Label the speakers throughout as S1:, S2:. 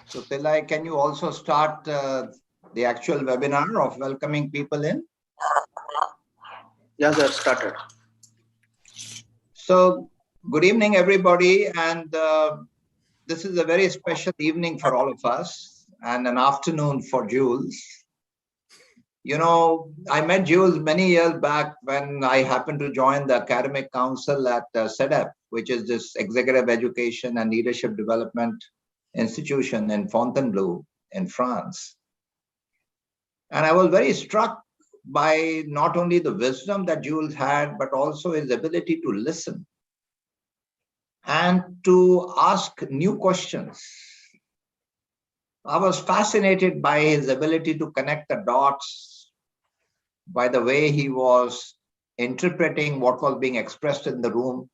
S1: So Tilai, can you also start the actual webinar of welcoming people in?
S2: Yeah, sir, started.
S1: So good evening, everybody. And this is a very special evening for all of us and an afternoon for Jules. You know, I met Jules many years back when I happened to join the academic council at CEDEP, which is this executive education and leadership development institution in Fontainebleau in France. And I was very struck by not only the wisdom that Jules had, but also his ability to listen and to ask new questions. I was fascinated by his ability to connect the dots, by the way he was interpreting what was being expressed in the room.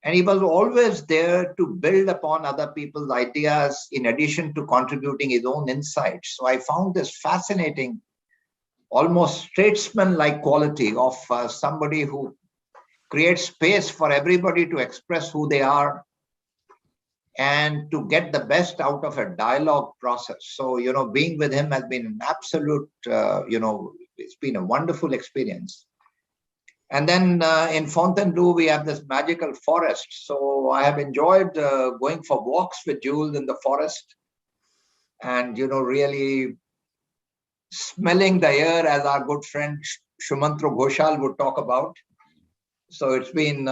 S1: And he was always there to build upon other people's ideas in addition to contributing his own insights. So I found this fascinating, almost statesman-like quality of somebody who creates space for everybody to express who they are and to get the best out of a dialogue process. So, you know, being with him has been an absolute, it's been a wonderful experience. And then in Fontainebleau, we have this magical forest. So I have enjoyed going for walks with Jules in the forest and, you know, really smelling the air, as our good friend Shumantro Ghoshal would talk about. So it's been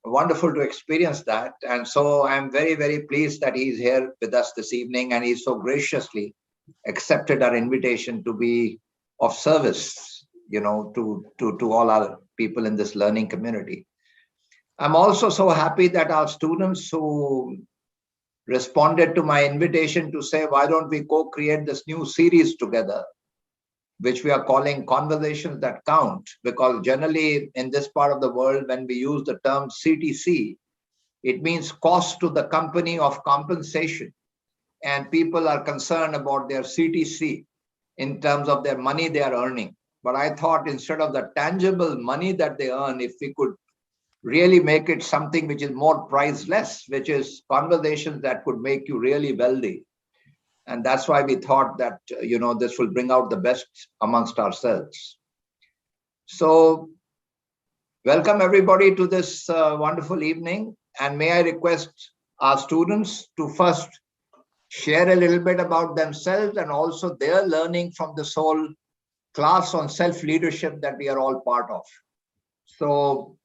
S1: wonderful to experience that. And so I'm very, very pleased that he's here with us this evening, and he's so graciously accepted our invitation to be of service, you know, to all our people in this learning community. I'm also so happy that our students who responded to my invitation to say, why don't we co-create this new series together, which we are calling Conversations That Count, because generally in this part of the world, when we use the term CTC, it means cost to the company of compensation. And people are concerned about their CTC in terms of their money they are earning. But I thought instead of the tangible money that they earn, if we could really make it something which is more priceless, which is conversations that could make you really wealthy. And that's why we thought that, you know, this will bring out the best amongst ourselves. So welcome everybody to this wonderful evening. And may I request our students to first share a little bit about themselves and also their learning from this whole class on self-leadership that we are all part of. So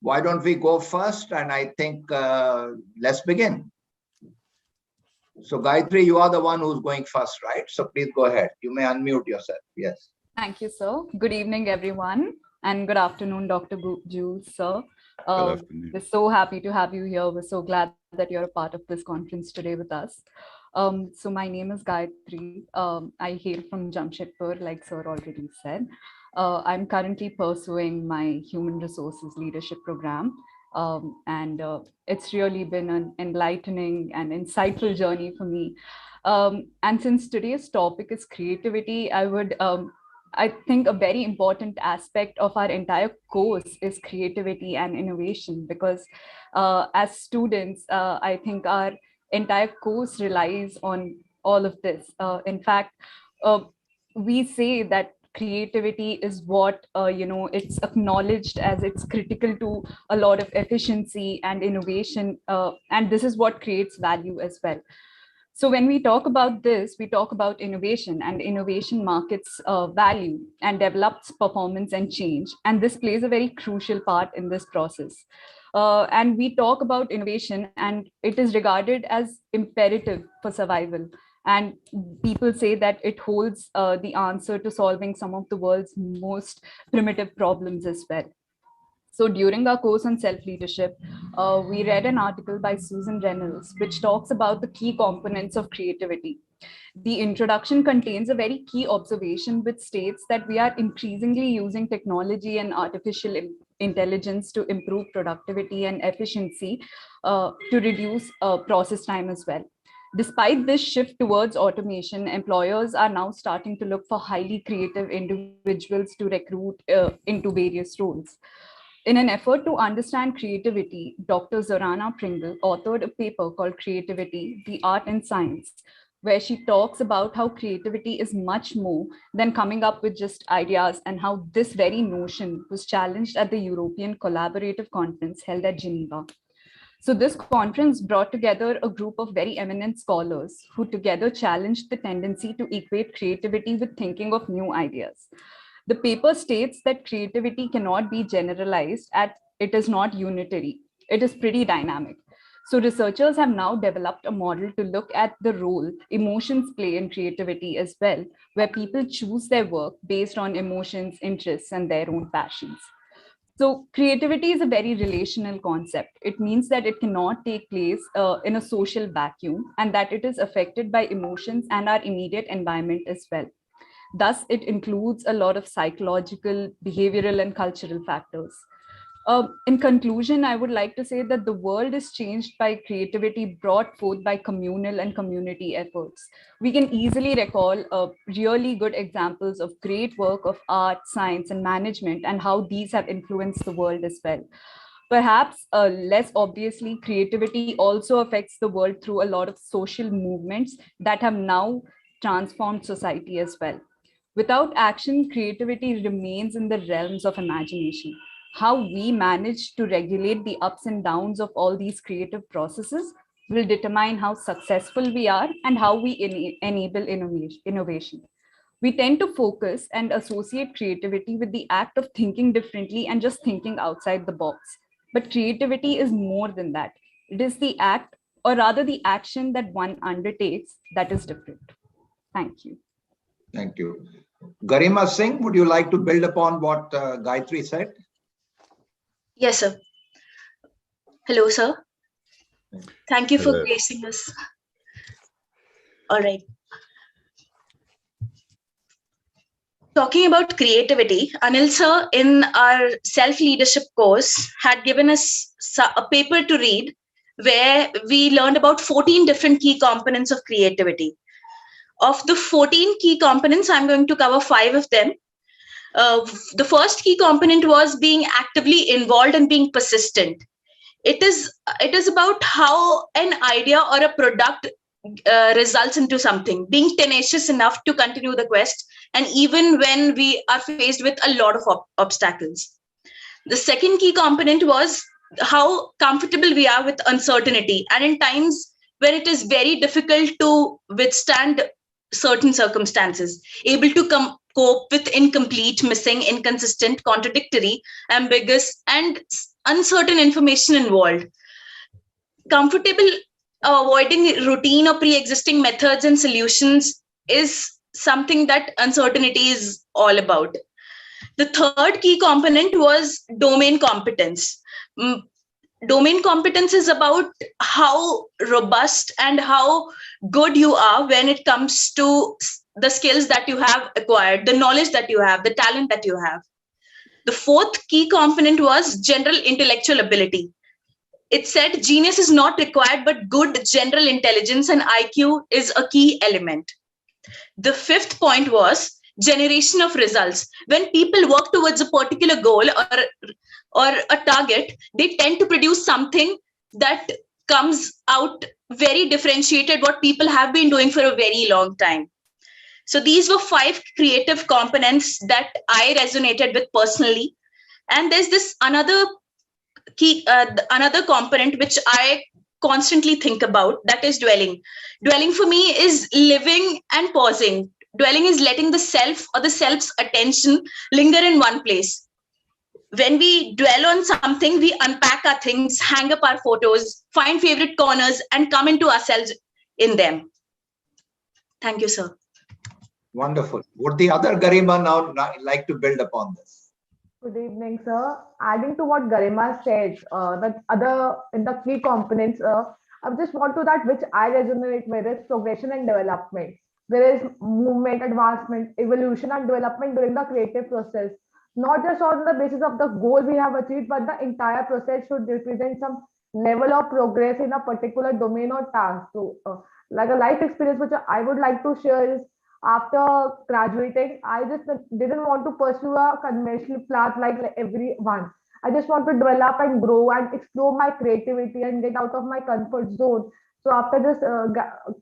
S1: why don't we go first? And I think let's begin. So Gayatri, you are the one who's going first, right? So please go ahead. You may unmute yourself. Yes.
S3: Thank you, sir. Good evening, everyone. And good afternoon, Dr. Jules, sir. We're so happy to have you here. We're so glad that you're a part of this conference today with us. So my name is Gayatri. I hail from Jamshedpur, like sir already said. I'm currently pursuing my human resources leadership program. It's really been an enlightening and insightful journey for me. And since today's topic is creativity, I think a very important aspect of our entire course is creativity and innovation, because as students, I think our entire course relies on all of this. In fact, we say that creativity is what, it's acknowledged as it's critical to a lot of efficiency and innovation. And this is what creates value as well. So when we talk about this, we talk about innovation, and innovation markets value and develops performance and change. And this plays a very crucial part in this process. And we talk about innovation, and it is regarded as imperative for survival. And people say that it holds the answer to solving some of the world's most primitive problems as well. So during our course on self-leadership, we read an article by Susan Reynolds, which talks about the key components of creativity. The introduction contains a very key observation, which states that we are increasingly using technology and artificial intelligence to improve productivity and efficiency, to reduce process time as well. Despite this shift towards automation, employers are now starting to look for highly creative individuals to recruit into various roles. In an effort to understand creativity, Dr. Zorana Pringle authored a paper called Creativity, the Art and Science, where she talks about how creativity is much more than coming up with just ideas, and how this very notion was challenged at the European Collaborative Conference held at Geneva. So this conference brought together a group of very eminent scholars who together challenged the tendency to equate creativity with thinking of new ideas. The paper states that creativity cannot be generalized, as it is not unitary. It is pretty dynamic. So researchers have now developed a model to look at the role emotions play in creativity as well, where people choose their work based on emotions, interests, and their own passions. So creativity is a very relational concept. It means that it cannot take place in a social vacuum, and that it is affected by emotions and our immediate environment as well. Thus, it includes a lot of psychological, behavioral, and cultural factors. In conclusion, I would like to say that the world is changed by creativity brought forth by communal and community efforts. We can easily recall really good examples of great work of art, science, and management, and how these have influenced the world as well. Perhaps less obviously, creativity also affects the world through a lot of social movements that have now transformed society as well. Without action, creativity remains in the realms of imagination. How we manage to regulate the ups and downs of all these creative processes will determine how successful we are and how we enable innovation. We tend to focus and associate creativity with the act of thinking differently and just thinking outside the box. But creativity is more than that. It is the act, or rather the action that one undertakes, that is different. Thank you.
S1: Thank you. Garima Singh, would you like to build upon what Gayatri said?
S2: Yes, sir. Hello, sir. Thank you for gracing us. All right. Talking about creativity, Anil sir in our self-leadership course had given us a paper to read where we learned about 14 different key components of creativity. Of the 14 key components, I'm going to cover 5 of them. The first key component was being actively involved and being persistent. It is about how an idea or a product results into something, being tenacious enough to continue the quest, and even when we are faced with a lot of obstacles. The second key component was how comfortable we are with uncertainty, and in times when it is very difficult to withstand certain circumstances, able to cope with incomplete, missing, inconsistent, contradictory, ambiguous, and uncertain information involved. Comfortable avoiding routine or pre-existing methods and solutions is something that uncertainty is all about. The third key component was domain competence. Domain competence is about how robust and how good you are when it comes to the skills that you have acquired, the knowledge that you have, the talent that you have. The fourth key component was general intellectual ability. It said genius is not required, but good general intelligence and IQ is a key element. The fifth point was generation of results. When people work towards a particular goal or a target, they tend to produce something that comes out very differentiated, what people have been doing for a very long time. So these were 5 creative components that I resonated with personally. And there's this another component which I constantly think about, that is dwelling. Dwelling for me is living and pausing. Dwelling is letting the self or the self's attention linger in one place. When we dwell on something, we unpack our things, hang up our photos, find favorite corners, and come into ourselves in them. Thank you, sir.
S1: Wonderful. Would the other Garima now like to build upon this?
S4: Good evening, sir. Adding to what Garima said, that other in the key components, I just want to that which I resonate with is progression and development. There is movement, advancement, evolution, and development during the creative process. Not just on the basis of the goal we have achieved, but the entire process should represent some level of progress in a particular domain or task. So, like a life experience which I would like to share is, after graduating, I just didn't want to pursue a conventional path like everyone. I just want to develop and grow and explore my creativity and get out of my comfort zone. So after just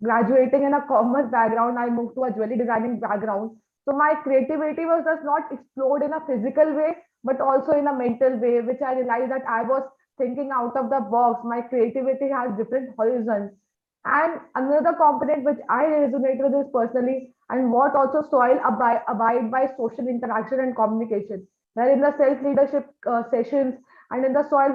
S4: graduating in a commerce background, I moved to a jewelry designing background. So my creativity was just not explored in a physical way, but also in a mental way, which I realized that I was thinking out of the box. My creativity has different horizons. And another component which I resonate with is personally, and what also soil abide by social interaction and communication. Where in the self-leadership sessions and in the soil,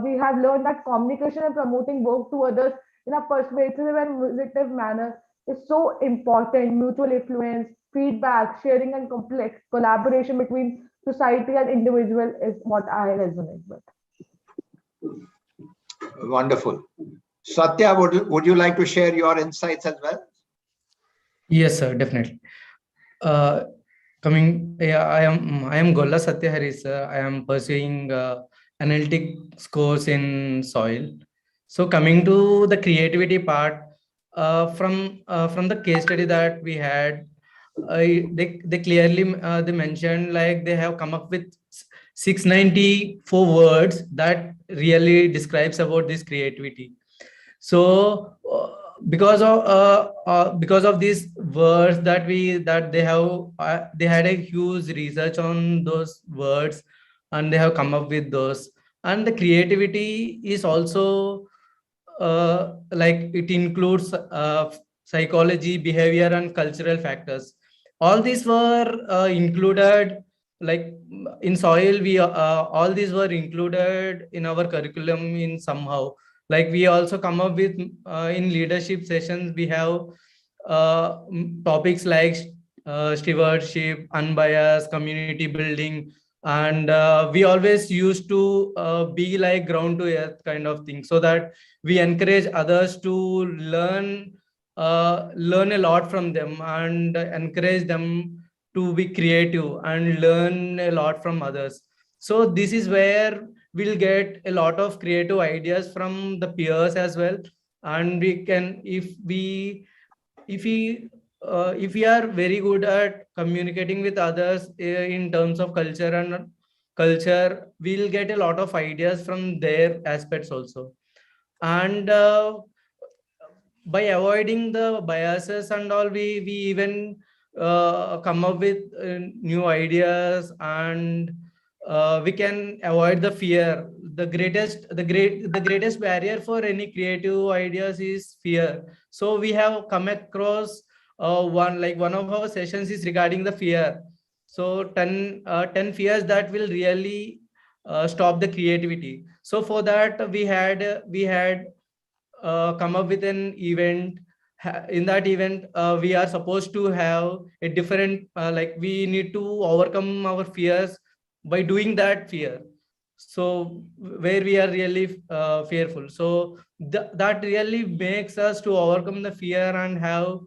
S4: we have learned that communication and promoting work to others in a persuasive and positive manner is so important. Mutual influence, feedback, sharing, and complex collaboration between society and individual is what I resonate with.
S1: Wonderful. Satya, would you like to share your insights as well?
S5: Yes, sir, definitely. I am Golla Satya Hari, sir. I am pursuing analytics course in soil. So coming to the creativity part, from the case study that we had, they clearly they mentioned like they have come up with 694 words that really describes about this creativity. So because of these words that they had a huge research on those words, and they have come up with those. And the creativity is also like it includes psychology, behavior, and cultural factors. All these were included, like in soil. We all these were included in our curriculum in somehow. Like we also come up with in leadership sessions, we have topics like stewardship, unbiased, community building, and we always used to be like ground to earth kind of thing, so that we encourage others to learn a lot from them, and encourage them to be creative and learn a lot from others. So this is where we'll get a lot of creative ideas from the peers as well. And we can, if we are very good at communicating with others in terms of culture, we'll get a lot of ideas from their aspects also. And by avoiding the biases and all, we even come up with new ideas, and we can avoid the fear. The greatest barrier for any creative ideas is fear. So we have come across one of our sessions is regarding the fear. So 10 fears that will really stop the creativity. So for that we had come up with an event. In that event, we are supposed to have a different like we need to overcome our fears by doing that fear. So where we are really fearful, so that really makes us to overcome the fear and have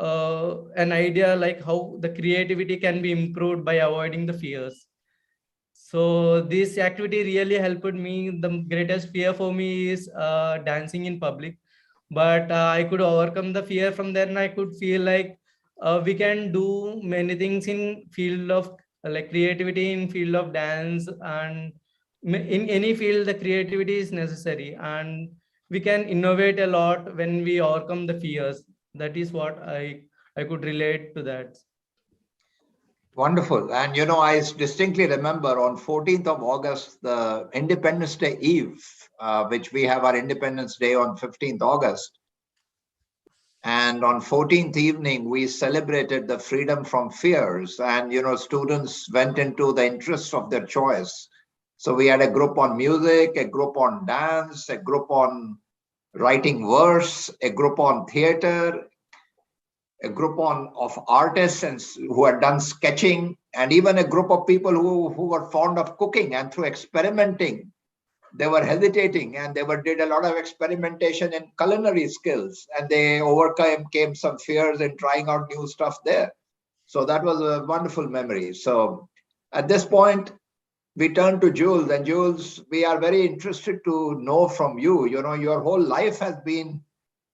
S5: an idea like how the creativity can be improved by avoiding the fears. So this activity really helped me. The greatest fear for me is dancing in public, but I could overcome the fear from there, and I could feel like we can do many things in field of like creativity, in field of dance, and in any field the creativity is necessary, and we can innovate a lot when we overcome the fears. That is what I could relate to that.
S1: Wonderful. And I distinctly remember on 14th of August, the Independence Day Eve, which we have our Independence Day on 15th August. And on 14th evening, we celebrated the freedom from fears. And, students went into the interests of their choice. So we had a group on music, a group on dance, a group on writing verse, a group on theater, a group of artists and who had done sketching, and even a group of people who were fond of cooking. And through experimenting, they were hesitating, and they did a lot of experimentation in culinary skills, and they overcame some fears in trying out new stuff there. So that was a wonderful memory. So at this point, we turn to Jules. And Jules, we are very interested to know from you. Your whole life has been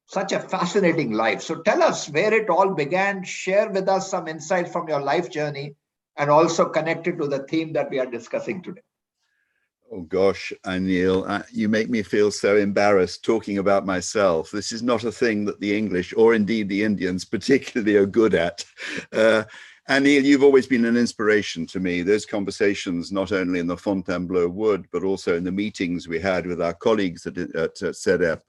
S1: such a fascinating life. So tell us where it all began. Share with us some insights from your life journey, and also connect it to the theme that we are discussing today.
S6: Oh gosh, Anil, you make me feel so embarrassed talking about myself. This is not a thing that the English, or indeed the Indians particularly, are good at. Anil, you've always been an inspiration to me. Those conversations, not only in the Fontainebleau Wood, but also in the meetings we had with our colleagues at CEDEP,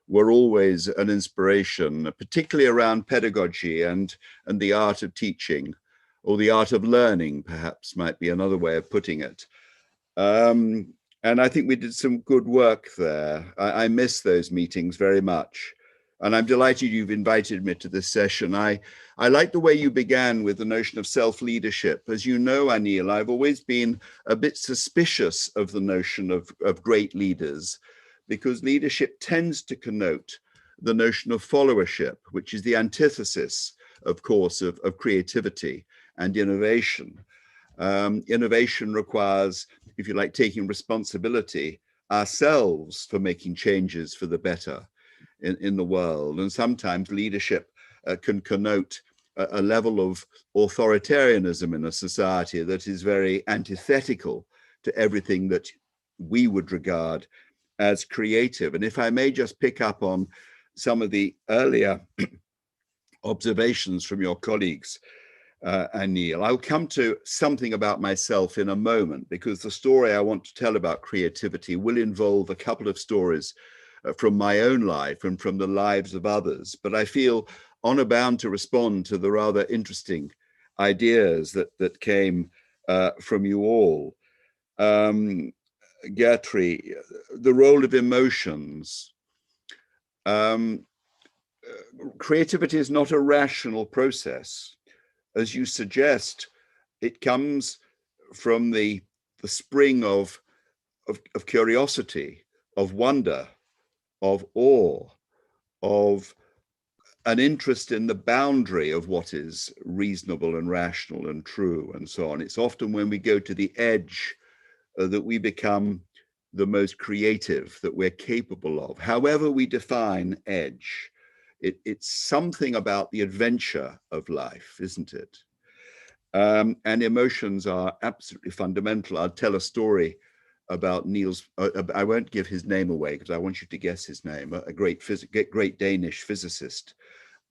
S6: were always an inspiration, particularly around pedagogy and the art of teaching, or the art of learning, perhaps might be another way of putting it. And I think we did some good work there. I miss those meetings very much. And I'm delighted you've invited me to this session. I like the way you began with the notion of self-leadership. As you know, Anil, I've always been a bit suspicious of the notion of great leaders, because leadership tends to connote the notion of followership, which is the antithesis, of course, of creativity and innovation. Innovation requires, if you like, taking responsibility ourselves for making changes for the better in the world. And sometimes leadership can connote a level of authoritarianism in a society that is very antithetical to everything that we would regard as creative. And if I may just pick up on some of the earlier observations from your colleagues, Anil, I'll come to something about myself in a moment, because the story I want to tell about creativity will involve a couple of stories from my own life and from the lives of others. But I feel honor bound to respond to the rather interesting ideas that came from you all. Gayatri, the role of emotions. Creativity is not a rational process. As you suggest, it comes from the spring of curiosity, of wonder, of awe, of an interest in the boundary of what is reasonable and rational and true and so on. It's often when we go to the edge that we become the most creative that we're capable of. However we define edge, it's something about the adventure of life, isn't it? And emotions are absolutely fundamental. I'll tell a story about Niels. I won't give his name away because I want you to guess his name. A great Danish physicist,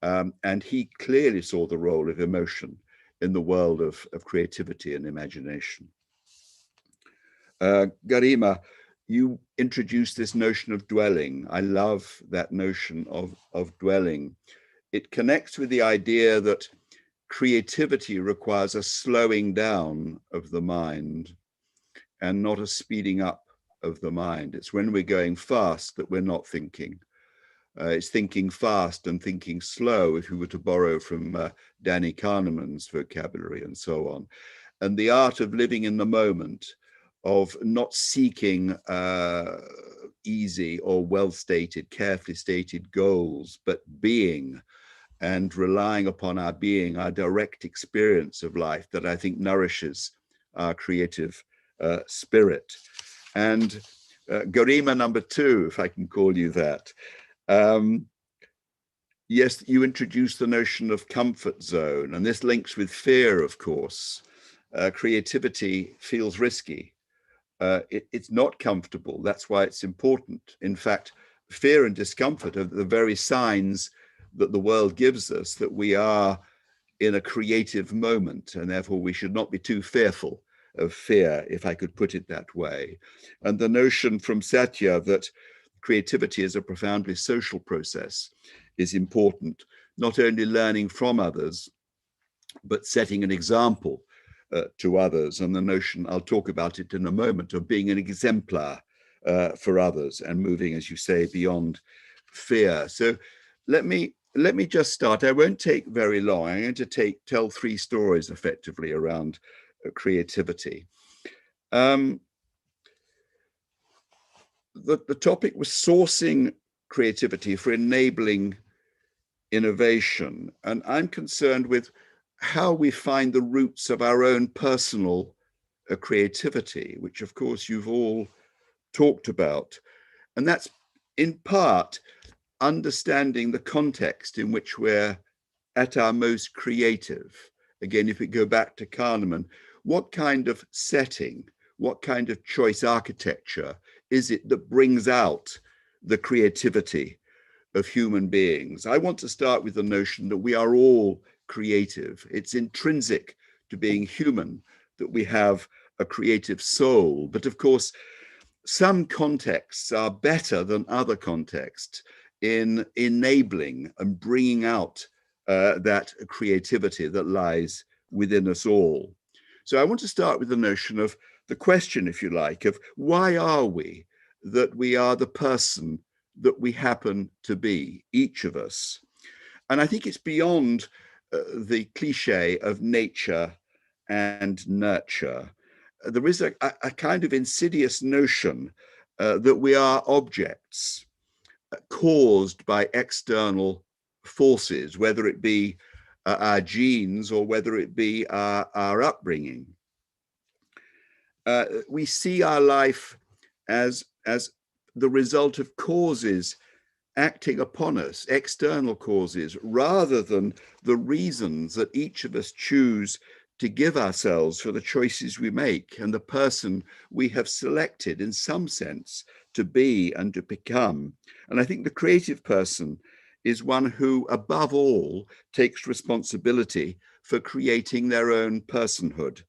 S6: and he clearly saw the role of emotion in the world of creativity and imagination. Garima, you introduced this notion of dwelling. I love that notion of dwelling. It connects with the idea that creativity requires a slowing down of the mind and not a speeding up of the mind. It's when we're going fast that we're not thinking. It's thinking fast and thinking slow, if you were to borrow from Danny Kahneman's vocabulary and so on. And the art of living in the moment, of not seeking easy or well-stated, carefully stated goals, but being and relying upon our being, our direct experience of life, that I think nourishes our creative spirit. And Garima number 2, if I can call you that. Yes, you introduced the notion of comfort zone, and this links with fear, of course. Creativity feels risky. It's not comfortable. That's why it's important. In fact, fear and discomfort are the very signs that the world gives us that we are in a creative moment, and therefore we should not be too fearful of fear, if I could put it that way. And the notion from Satya that creativity is a profoundly social process is important, not only learning from others, but setting an example to others. And the notion, I'll talk about it in a moment, of being an exemplar for others and moving, as you say, beyond fear. So let me just start. I won't take very long. I'm going to tell 3 stories effectively around creativity. The topic was sourcing creativity for enabling innovation. And I'm concerned with how we find the roots of our own personal creativity, which of course you've all talked about. And that's in part understanding the context in which we're at our most creative. Again, if we go back to Kahneman, what kind of setting, what kind of choice architecture is it that brings out the creativity of human beings? I want to start with the notion that we are all creative. It's intrinsic to being human that we have a creative soul. But of course, some contexts are better than other contexts in enabling and bringing out that creativity that lies within us all. So I want to start with the notion of the question, if you like, of why are we that we are the person that we happen to be, each of us? And I think it's beyond the cliche of nature and nurture. There is a kind of insidious notion that we are objects caused by external forces, whether it be our genes or whether it be our upbringing. We see our life as the result of causes acting upon us, external causes, rather than the reasons that each of us choose to give ourselves for the choices we make and the person we have selected in some sense to be and to become. And I think the creative person is one who, above all, takes responsibility for creating their own personhood.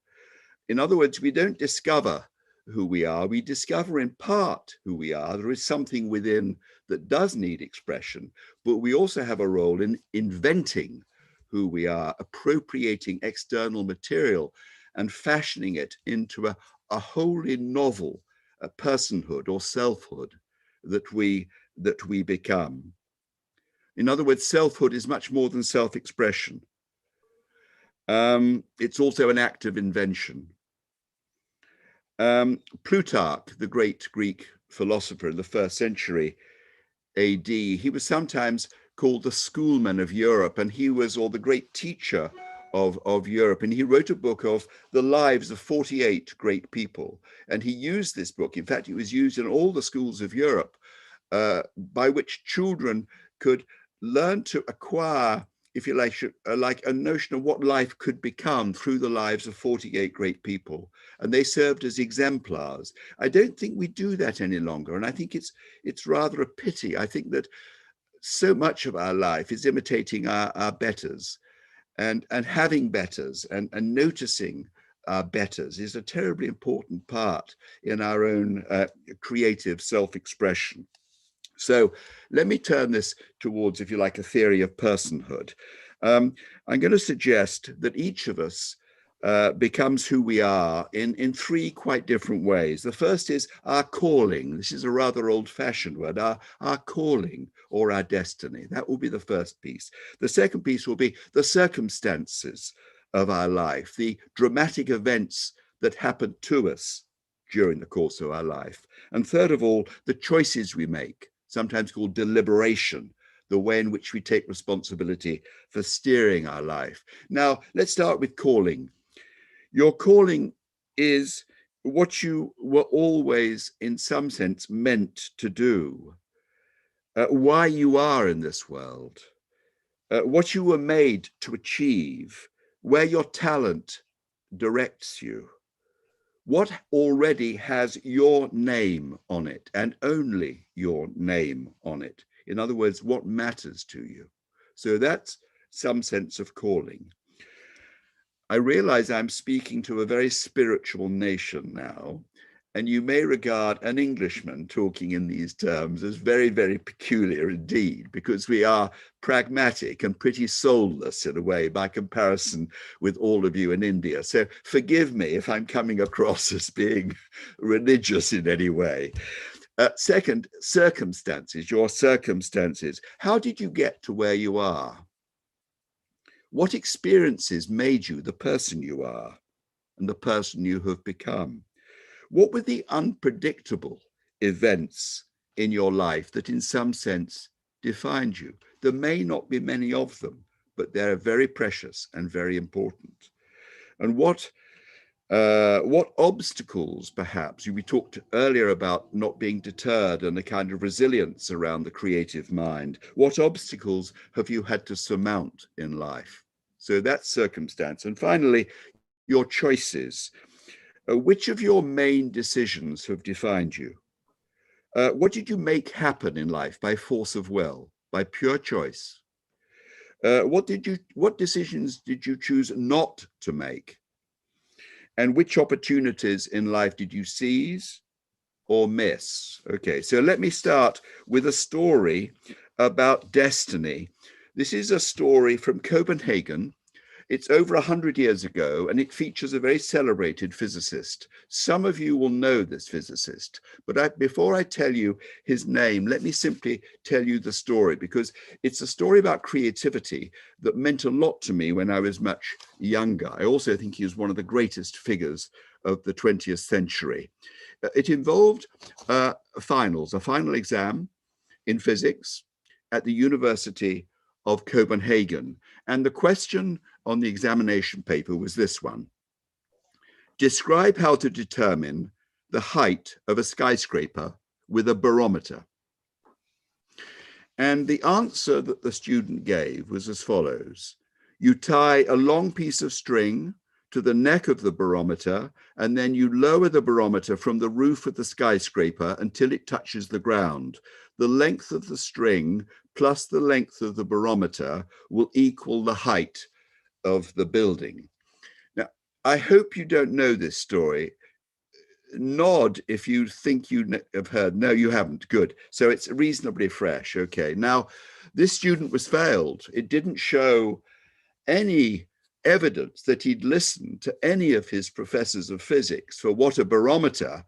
S6: In other words, we don't discover who we are, we discover in part who we are. There is something within that does need expression, but we also have a role in inventing who we are, appropriating external material and fashioning it into a wholly novel personhood or selfhood that we become. In other words, selfhood is much more than self-expression. It's also an act of invention. Plutarch, the great Greek philosopher in the 1st century AD, he was sometimes called the schoolman of Europe, and he was, or the great teacher of Europe. And he wrote a book of the lives of 48 great people. And he used this book, in fact, it was used in all the schools of Europe, by which children could learn to acquire, if you like a notion of what life could become through the lives of 48 great people. And they served as exemplars. I don't think we do that any longer. And I think it's rather a pity. I think that so much of our life is imitating our betters, and having betters and noticing our betters is a terribly important part in our own creative self-expression. So let me turn this towards, if you like, a theory of personhood. I'm going to suggest that each of us becomes who we are in 3 quite different ways. The first is our calling. This is a rather old-fashioned word, our calling or our destiny. That will be the first piece. The second piece will be the circumstances of our life, the dramatic events that happen to us during the course of our life. And third of all, the choices we make, sometimes called deliberation, the way in which we take responsibility for steering our life. Now, let's start with calling. Your calling is what you were always, in some sense, meant to do, why you are in this world, what you were made to achieve, where your talent directs you, what already has your name on it and only your name on it. In other words, what matters to you. So that's some sense of calling. I realize I'm speaking to a very spiritual nation now, and you may regard an Englishman talking in these terms as very, very peculiar indeed, because we are pragmatic and pretty soulless in a way by comparison with all of you in India. So forgive me if I'm coming across as being religious in any way. Second, circumstances, your circumstances. How did you get to where you are? What experiences made you the person you are and the person you have become? What were the unpredictable events in your life that in some sense defined you? There may not be many of them, but they're very precious and very important. And what obstacles, perhaps, we talked earlier about not being deterred and a kind of resilience around the creative mind. What obstacles have you had to surmount in life? So that's circumstance. And finally, your choices. Which of your main decisions have defined you? What did you make happen in life by force of will, by pure choice? What decisions did you choose not to make? And which opportunities in life did you seize or miss? Okay, so let me start with a story about destiny. This is a story from Copenhagen. It's over 100 years ago, and it features a very celebrated physicist. Some of you will know this physicist, but before I tell you his name, let me simply tell you the story, because it's a story about creativity that meant a lot to me when I was much younger. I also think he was one of the greatest figures of the 20th century. It involved a final exam in physics at the University of Copenhagen. And the question on the examination paper was this one: describe how to determine the height of a skyscraper with a barometer. And the answer that the student gave was as follows: you tie a long piece of string to the neck of the barometer, and then you lower the barometer from the roof of the skyscraper until it touches the ground. The length of the string plus the length of the barometer will equal the height of the building. Now, I hope you don't know this story. Nod if you think you have heard. No, you haven't. Good. So it's reasonably fresh. Okay. Now, this student was failed. It didn't show any evidence that he'd listened to any of his professors of physics for what a barometer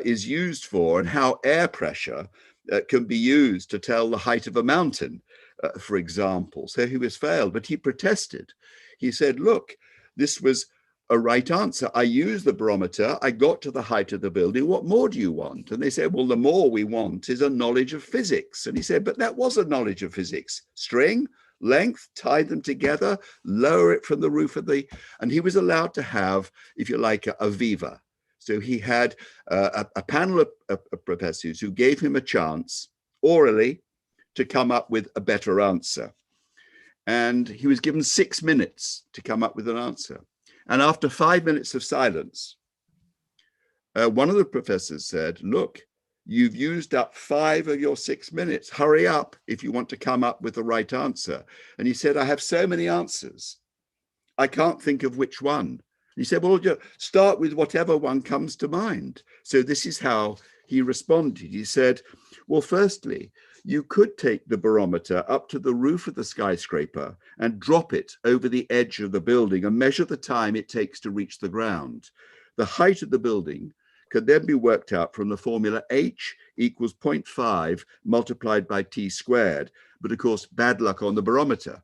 S6: is used for and how air pressure can be used to tell the height of a mountain, for example. So he was failed, but he protested. He said, look, this was a right answer. I used the barometer. I got to the height of the building. What more do you want? And they said, well, the more we want is a knowledge of physics. And he said, but that was a knowledge of physics. String, length, tie them together, lower it from the roof of the, and he was allowed to have, if you like, a viva. So he had a panel of professors who gave him a chance orally to come up with a better answer. And he was given 6 minutes to come up with an answer. And after 5 minutes of silence, one of the professors said, look, you've used up 5 of your 6 minutes. Hurry up if you want to come up with the right answer. And he said, I have so many answers. I can't think of which one. He said, well, start with whatever one comes to mind. So this is how he responded. He said, well, firstly, you could take the barometer up to the roof of the skyscraper and drop it over the edge of the building and measure the time it takes to reach the ground. The height of the building could then be worked out from the formula H equals 0.5 multiplied by T squared, but of course, bad luck on the barometer.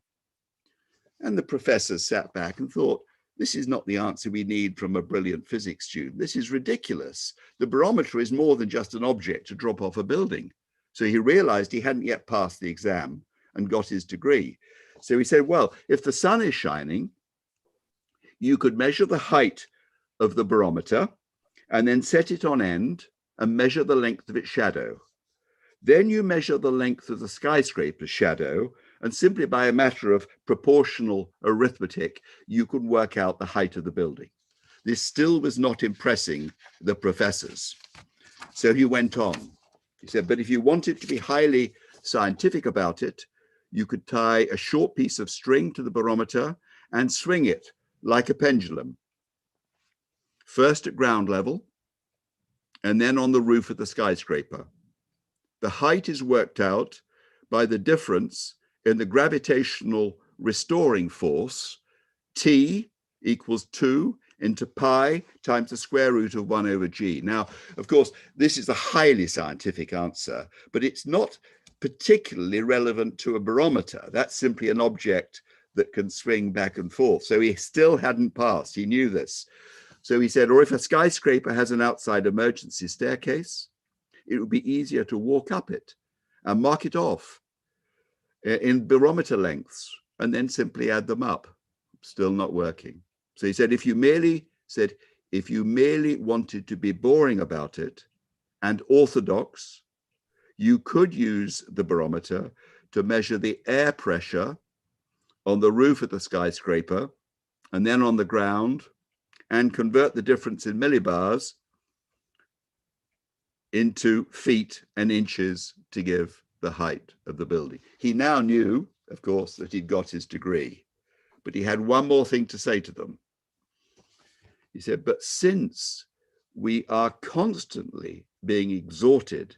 S6: And the professor sat back and thought, this is not the answer we need from a brilliant physics student. This is ridiculous. The barometer is more than just an object to drop off a building. So he realized he hadn't yet passed the exam and got his degree. So he said, well, if the sun is shining, you could measure the height of the barometer and then set it on end and measure the length of its shadow. Then you measure the length of the skyscraper's shadow, and simply by a matter of proportional arithmetic, you could work out the height of the building. This still was not impressing the professors. So he went on. He said, but if you wanted to be highly scientific about it, you could tie a short piece of string to the barometer and swing it like a pendulum, first at ground level, and then on the roof of the skyscraper. The height is worked out by the difference in the gravitational restoring force. T equals 2 into pi times the square root of 1 over g. Now, of course, this is a highly scientific answer, but it's not particularly relevant to a barometer. That's simply an object that can swing back and forth. So he still hadn't passed. He knew this. So he said, or if a skyscraper has an outside emergency staircase, it would be easier to walk up it and mark it off in barometer lengths and then simply add them up. Still not working. So he said, if you merely wanted to be boring about it and orthodox, you could use the barometer to measure the air pressure on the roof of the skyscraper and then on the ground and convert the difference in millibars into feet and inches to give the height of the building. He now knew, of course, that he'd got his degree, but he had one more thing to say to them. He said, but since we are constantly being exhorted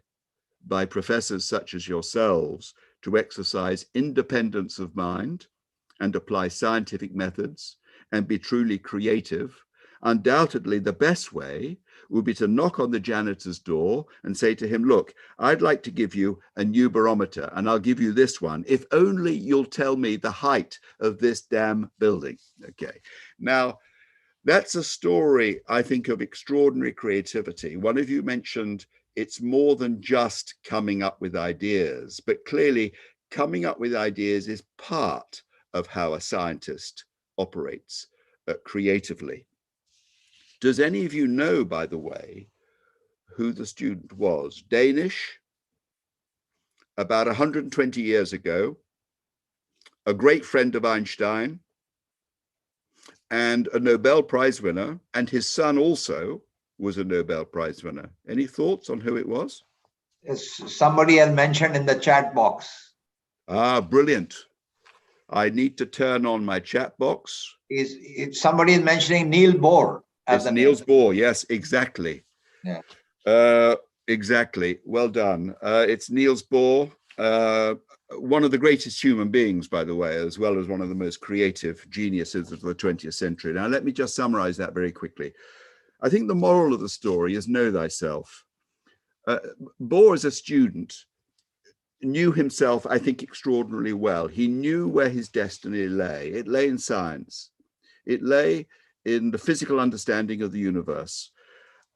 S6: by professors such as yourselves to exercise independence of mind and apply scientific methods and be truly creative, undoubtedly the best way would be to knock on the janitor's door and say to him, look, I'd like to give you a new barometer and I'll give you this one if only you'll tell me the height of this damn building. Okay, now that's a story, I think, of extraordinary creativity. One of you mentioned it's more than just coming up with ideas, but clearly coming up with ideas is part of how a scientist operates creatively. Does any of you know, by the way, who the student was? Danish, about 120 years ago, a great friend of Einstein, and a Nobel Prize winner, and his son also was a Nobel Prize winner. Any thoughts on who it was?
S1: Somebody has mentioned in the chat box.
S6: Ah, brilliant. I need to turn on my chat box.
S1: Somebody is mentioning Niels Bohr.
S6: It's Niels Bohr, yes, exactly.
S1: Yeah.
S6: Exactly, well done. It's Niels Bohr, one of the greatest human beings, by the way, as well as one of the most creative geniuses of the 20th century. Now, let me just summarize that very quickly. I think the moral of the story is know thyself. Bohr, as a student, knew himself, I think, extraordinarily well. He knew where his destiny lay. It lay in science. It lay in the physical understanding of the universe.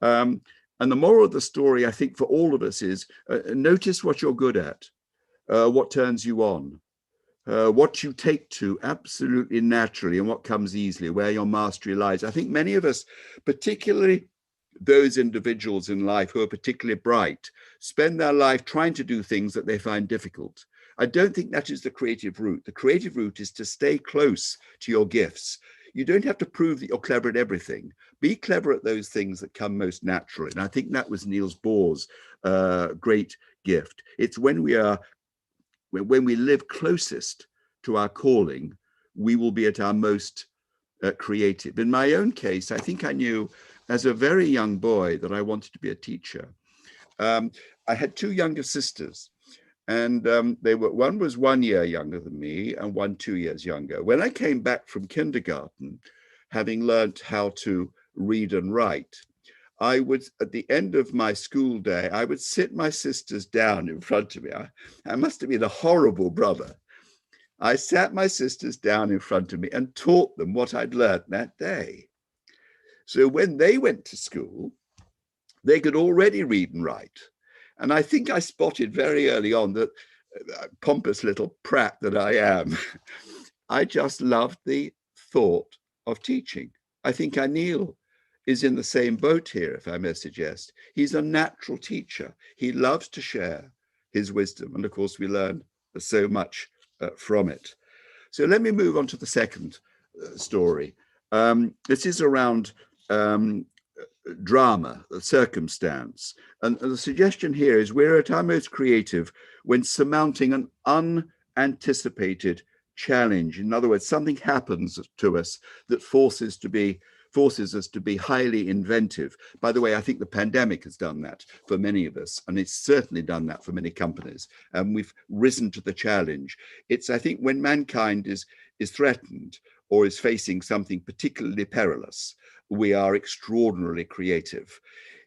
S6: And the moral of the story, I think, for all of us is notice what you're good at, what turns you on, what you take to absolutely naturally and what comes easily, where your mastery lies. I think many of us, particularly those individuals in life who are particularly bright, spend their life trying to do things that they find difficult. I don't think that is the creative route. The creative route is to stay close to your gifts. You don't have to prove that you're clever at everything. Be clever at those things that come most naturally. And I think that was Niels Bohr's great gift. It's when we live closest to our calling, we will be at our most creative. In my own case, I think I knew as a very young boy that I wanted to be a teacher. I had two younger sisters, and one was 1 year younger than me and one 2 years younger. When I came back from kindergarten, having learnt how to read and write, I would, at the end of my school day, I would sit my sisters down in front of me. I must have been a horrible brother. I sat my sisters down in front of me and taught them what I'd learnt that day. So when they went to school, they could already read and write. And I think I spotted very early on that, pompous little prat that I am, I just loved the thought of teaching. I think Anil is in the same boat here, if I may suggest. He's a natural teacher. He loves to share his wisdom. And of course, we learn so much from it. So let me move on to the second story. This is around drama, the circumstance. And the suggestion here is we're at our most creative when surmounting an unanticipated challenge. In other words, something happens to us that forces us to be highly inventive. By the way, I think the pandemic has done that for many of us, and it's certainly done that for many companies. And we've risen to the challenge. It's, I think, when mankind is threatened or is facing something particularly perilous, we are extraordinarily creative.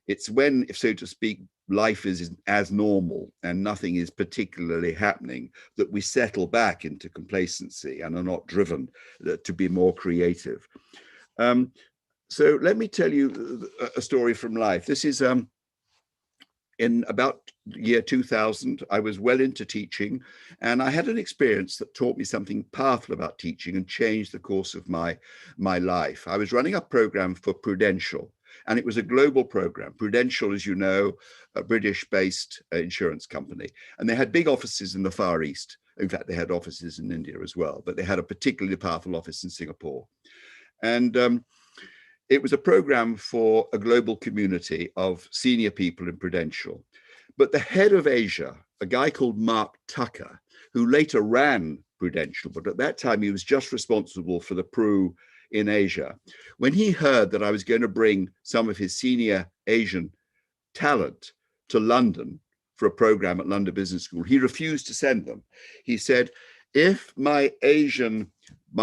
S6: It's when, if so to speak, life is as normal and nothing is particularly happening that we settle back into complacency and are not driven to be more creative. So let me tell you a story from life. This is in about year 2000, I was well into teaching, and I had an experience that taught me something powerful about teaching and changed the course of my life. I was running a program for Prudential, and it was a global program. Prudential, as you know, a British-based insurance company, and they had big offices in the Far East. In fact, they had offices in India as well, but they had a particularly powerful office in Singapore. And it was a program for a global community of senior people in Prudential. But the head of Asia, a guy called Mark Tucker, who later ran Prudential, but at that time he was just responsible for the Pru in Asia. When he heard that I was going to bring some of his senior Asian talent to London for a program at London Business School, he refused to send them. He said, if my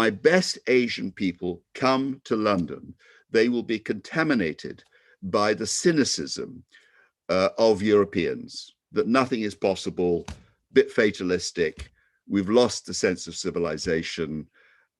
S6: best Asian people come to London, they will be contaminated by the cynicism of Europeans, that nothing is possible, bit fatalistic, we've lost the sense of civilization,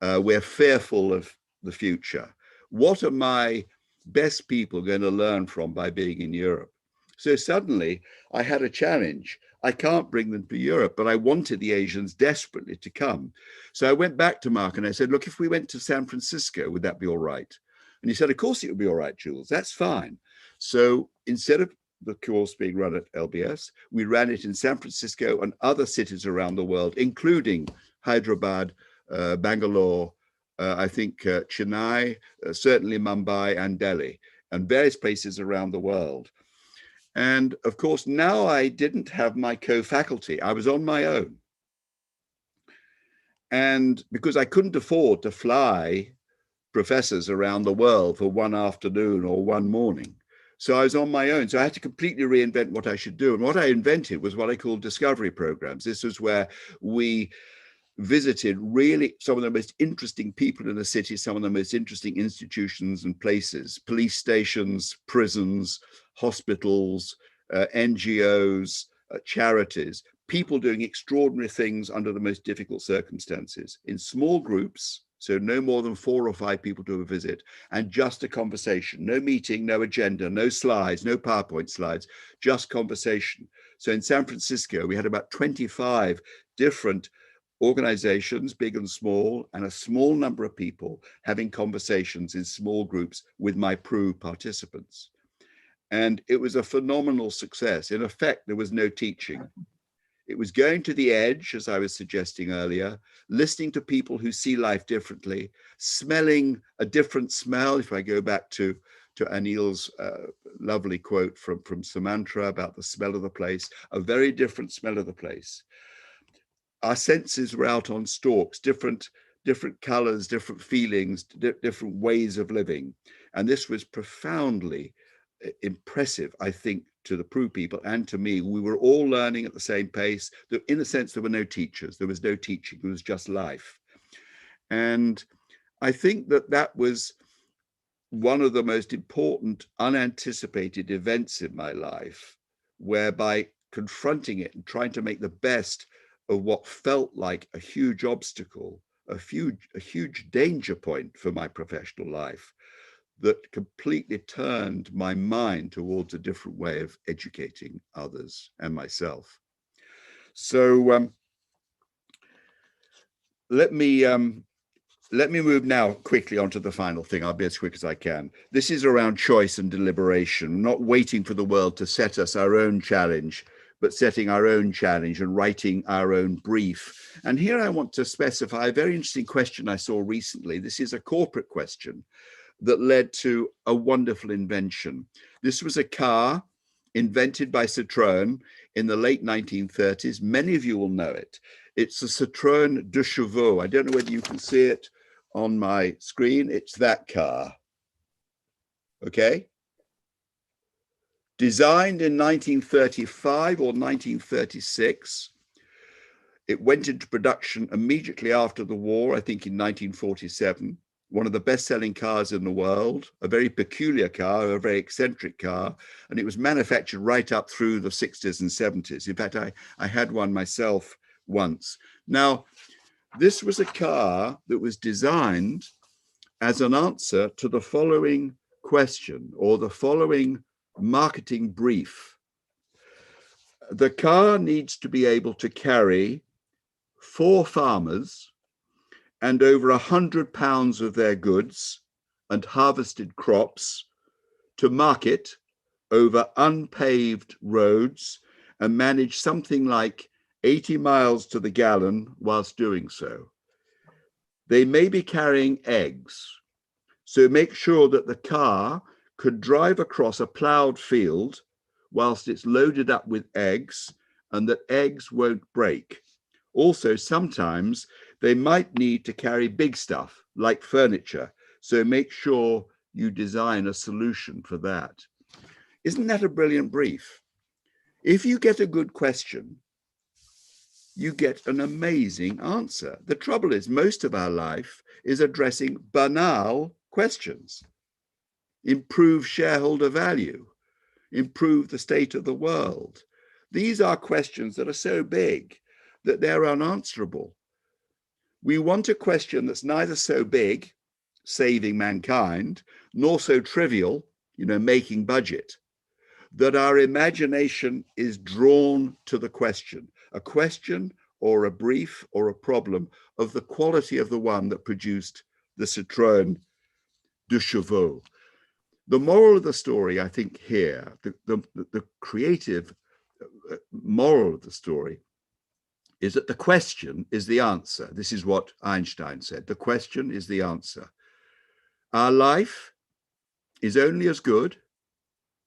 S6: we're fearful of the future. What are my best people going to learn from by being in Europe? So suddenly I had a challenge. I can't bring them to Europe, but I wanted the Asians desperately to come. So I went back to Mark and I said, look, if we went to San Francisco, would that be all right? And he said, of course it would be all right, Jules, that's fine. So instead of the course being run at LBS, we ran it in San Francisco and other cities around the world, including Hyderabad, Bangalore, I think Chennai, certainly Mumbai and Delhi, and various places around the world. And of course, now I didn't have my co-faculty, I was on my own. And because I couldn't afford to fly professors around the world for one afternoon or one morning, so I was on my own. So I had to completely reinvent what I should do. And what I invented was what I call discovery programs. This was where we visited really some of the most interesting people in the city, some of the most interesting institutions and places, police stations, prisons, hospitals, NGOs, charities, people doing extraordinary things under the most difficult circumstances in small groups. So no more than 4 or 5 people to a visit, and just a conversation, no meeting, no agenda, no slides, no PowerPoint slides, just conversation. So in San Francisco, we had about 25 different organizations, big and small, and a small number of people having conversations in small groups with my Pru participants. And it was a phenomenal success. In effect, there was no teaching. It was going to the edge, as I was suggesting earlier, listening to people who see life differently, smelling a different smell. If I go back to Anil's lovely quote from Sumantra about the smell of the place, a very different smell of the place. Our senses were out on stalks, different colors, different feelings, different ways of living. And this was profoundly impressive, I think, to the Pru people and to me. We were all learning at the same pace. In a sense, there were no teachers. There was no teaching. It was just life. And I think that was one of the most important unanticipated events in my life, whereby confronting it and trying to make the best of what felt like a huge obstacle, a huge danger point for my professional life, that completely turned my mind towards a different way of educating others and myself. So let me move now quickly on to the final thing. I'll be as quick as I can. This is around choice and deliberation, not waiting for the world to set us our own challenge, but setting our own challenge and writing our own brief. And here I want to specify a very interesting question I saw recently. This is a corporate question that led to a wonderful invention. This was a car invented by Citroën in the late 1930s. Many of you will know it. It's a Citroën 2 Chevaux. I don't know whether you can see it on my screen. It's that car. Okay. Designed in 1935 or 1936. It went into production immediately after the war, I think in 1947. One of the best-selling cars in the world, a very peculiar car, a very eccentric car, and it was manufactured right up through the 60s and 70s. In fact, I had one myself once. Now, this was a car that was designed as an answer to the following question, or the following marketing brief. The car needs to be able to carry 4 farmers and over 100 pounds of their goods and harvested crops to market over unpaved roads and manage something like 80 miles to the gallon whilst doing so. They may be carrying eggs, So make sure that the car could drive across a plowed field whilst it's loaded up with eggs, and that eggs won't break. Also, sometimes they might need to carry big stuff like furniture. So make sure you design a solution for that. Isn't that a brilliant brief? If you get a good question, you get an amazing answer. The trouble is, most of our life is addressing banal questions. Improve shareholder value, improve the state of the world. These are questions that are so big that they're unanswerable. We want a question that's neither so big, saving mankind, nor so trivial, making budget, that our imagination is drawn to the question, a question or a brief or a problem of the quality of the one that produced the Citroën de Chevaux. The moral of the story, I think here, the creative moral of the story is that the question is the answer. This is what Einstein said. The question is the answer. Our life is only as good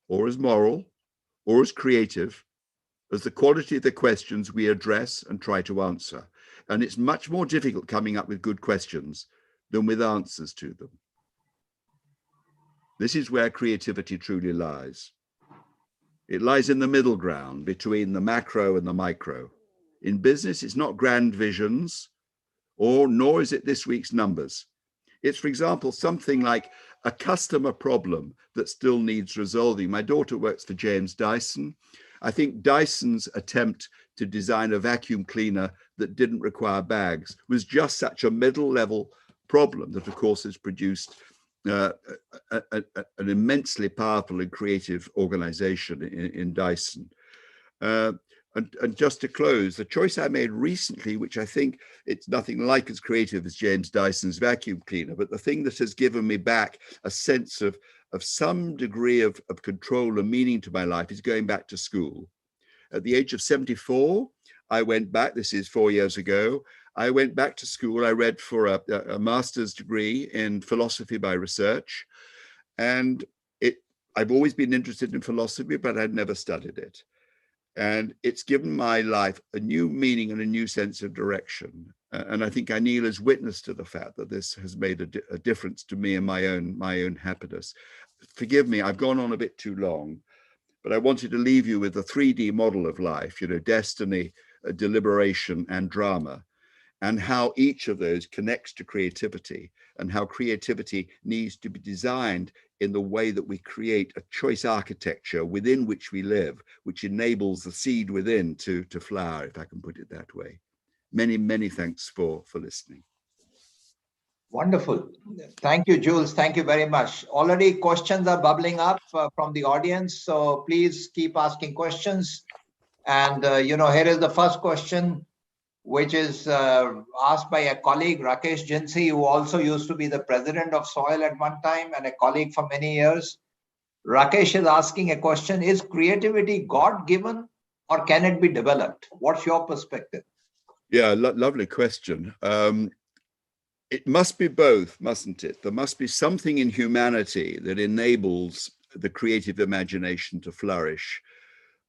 S6: or as moral or as creative as the quality of the questions we address and try to answer. And it's much more difficult coming up with good questions than with answers to them. This is where creativity truly lies. It lies in the middle ground between the macro and the micro. In business, it's not grand visions, nor is it this week's numbers. It's, for example, something like a customer problem that still needs resolving. My daughter works for James Dyson. I think Dyson's attempt to design a vacuum cleaner that didn't require bags was just such a middle-level problem that, of course, has produced an immensely powerful and creative organization in Dyson. And just to close, the choice I made recently, which I think it's nothing like as creative as James Dyson's vacuum cleaner, but the thing that has given me back a sense of some degree of control and meaning to my life is going back to school. At the age of 74, I went back, this is 4 years ago, I went back to school. I read for a master's degree in philosophy by research. And I've always been interested in philosophy, but I'd never studied it. And it's given my life a new meaning and a new sense of direction. And I think Anil is witness to the fact that this has made a difference to me and my own happiness. Forgive me, I've gone on a bit too long, but I wanted to leave you with a 3D model of life, destiny, deliberation, and drama, and how each of those connects to creativity, and how creativity needs to be designed in the way that we create a choice architecture within which we live, which enables the seed within to flower, if I can put it that way. Many, many thanks for listening.
S1: Wonderful. Thank you, Jules. Thank you very much. Already questions are bubbling up from the audience, so please keep asking questions. And, here is the first question, which is asked by a colleague, Rakesh Jinsi, who also used to be the president of SOIL at one time and a colleague for many years. Rakesh is asking a question, is creativity God-given or can it be developed? What's your perspective?
S6: Yeah, lovely question. It must be both, mustn't it? There must be something in humanity that enables the creative imagination to flourish,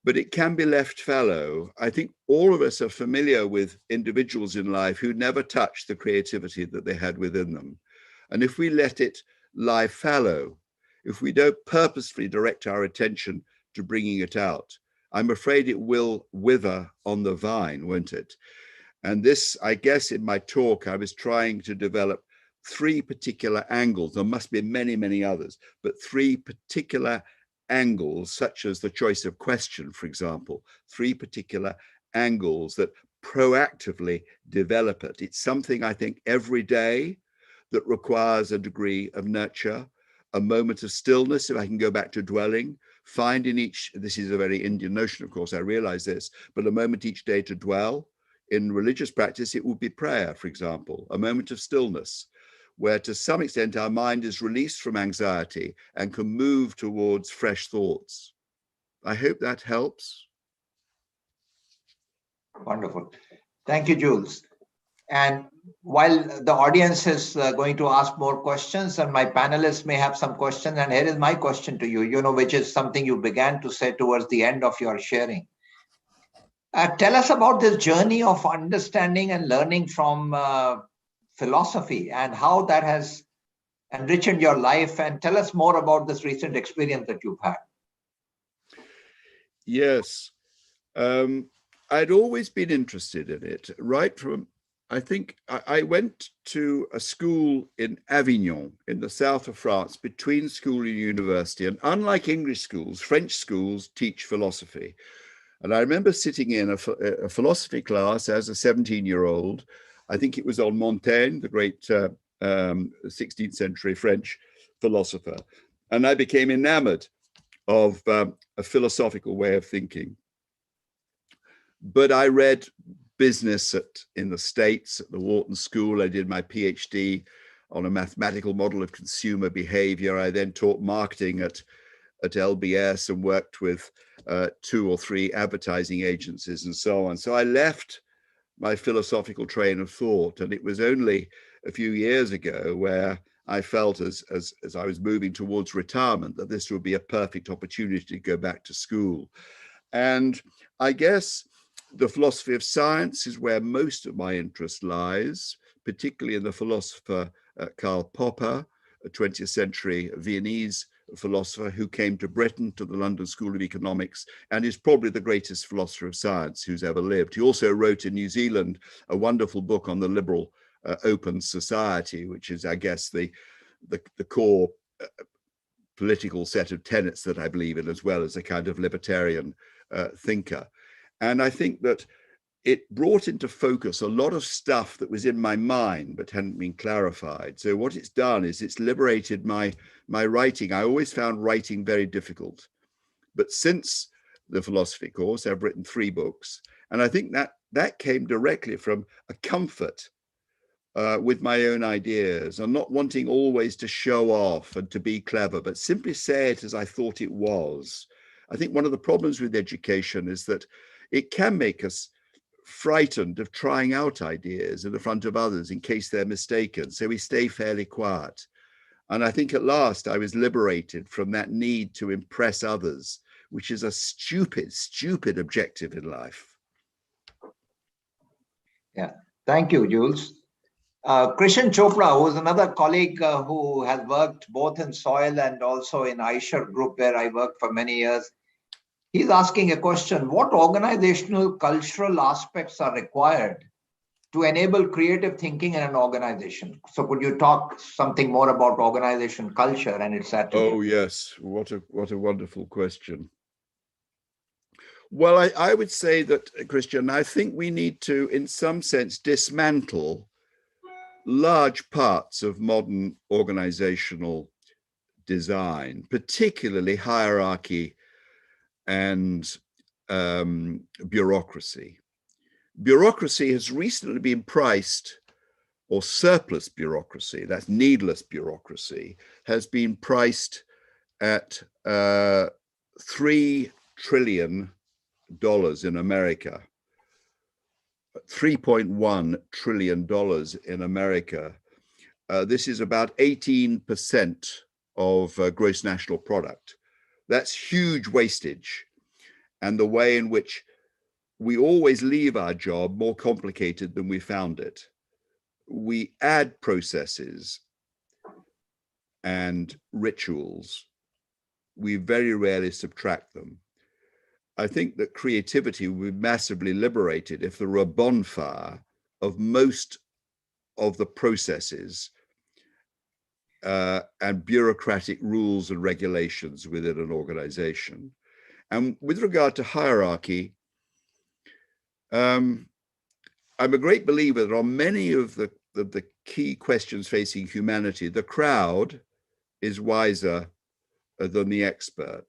S6: but it can be left fallow. I think all of us are familiar with individuals in life who never touched the creativity that they had within them. And if we let it lie fallow, if we don't purposefully direct our attention to bringing it out, I'm afraid it will wither on the vine, won't it? And this, I guess, in my talk, I was trying to develop 3 particular angles. There must be many, many others, but 3 particular angles, such as the choice of question, for example, 3 particular angles that proactively develop it. It's something I think every day that requires a degree of nurture, a moment of stillness, if I can go back to dwelling, find in each, this is a very Indian notion, of course, I realize this, but a moment each day to dwell. In religious practice, it would be prayer, for example, a moment of stillness, where to some extent our mind is released from anxiety and can move towards fresh thoughts. I hope that helps.
S1: Wonderful. Thank you, Jules. And while the audience is going to ask more questions, and my panelists may have some questions, and here is my question to you, which is something you began to say towards the end of your sharing. Tell us about this journey of understanding and learning from philosophy and how that has enriched your life, and tell us more about this recent experience that you've had.
S6: Yes, I'd always been interested in it, right from, I think I went to a school in Avignon in the south of France between school and university. And unlike English schools, French schools teach philosophy. And I remember sitting in a philosophy class as a 17-year-old. I think it was on Montaigne, the great 16th century French philosopher. And I became enamored of a philosophical way of thinking. But I read business in the States at the Wharton School. I did my PhD on a mathematical model of consumer behavior. I then taught marketing at LBS and worked with 2 or 3 advertising agencies and so on. So I left my philosophical train of thought, and it was only a few years ago where I felt as I was moving towards retirement that this would be a perfect opportunity to go back to school. And I guess the philosophy of science is where most of my interest lies, particularly in the philosopher Karl Popper, a 20th century Viennese philosopher who came to Britain, to the London School of Economics, and is probably the greatest philosopher of science who's ever lived. He also wrote in New Zealand a wonderful book on the liberal open society, which is, I guess, the core political set of tenets that I believe in, as well as a kind of libertarian thinker. And I think that it brought into focus a lot of stuff that was in my mind but hadn't been clarified. So what it's done is it's liberated my writing. I always found writing very difficult. But since the philosophy course, I've written 3 books. And I think that came directly from a comfort with my own ideas and not wanting always to show off and to be clever, but simply say it as I thought it was. I think one of the problems with education is that it can make us frightened of trying out ideas in the front of others in case they're mistaken. So we stay fairly quiet. And I think at last I was liberated from that need to impress others, which is a stupid objective in life.
S1: Yeah, thank you, Jules. Krishan Chopra, who is another colleague who has worked both in soil and also in Aisher Group, where I worked for many years. He's asking a question: what organizational cultural aspects are required to enable creative thinking in an organization? So could you talk something more about organization culture and its attributes?
S6: Oh, yes. What a wonderful question. Well, I would say that, Christian, I think we need to, in some sense, dismantle large parts of modern organizational design, particularly hierarchy and bureaucracy. Bureaucracy has recently been priced, or surplus bureaucracy, that's needless bureaucracy, has been priced at $3 trillion in America. $3.1 trillion in America. This is about 18% of gross national product. That's huge wastage, and the way in which we always leave our job more complicated than we found it. We add processes and rituals. We very rarely subtract them. I think that creativity would be massively liberated if there were a bonfire of most of the processes and bureaucratic rules and regulations within an organization. And with regard to hierarchy, I'm a great believer that on many of the key questions facing humanity, the crowd is wiser than the expert.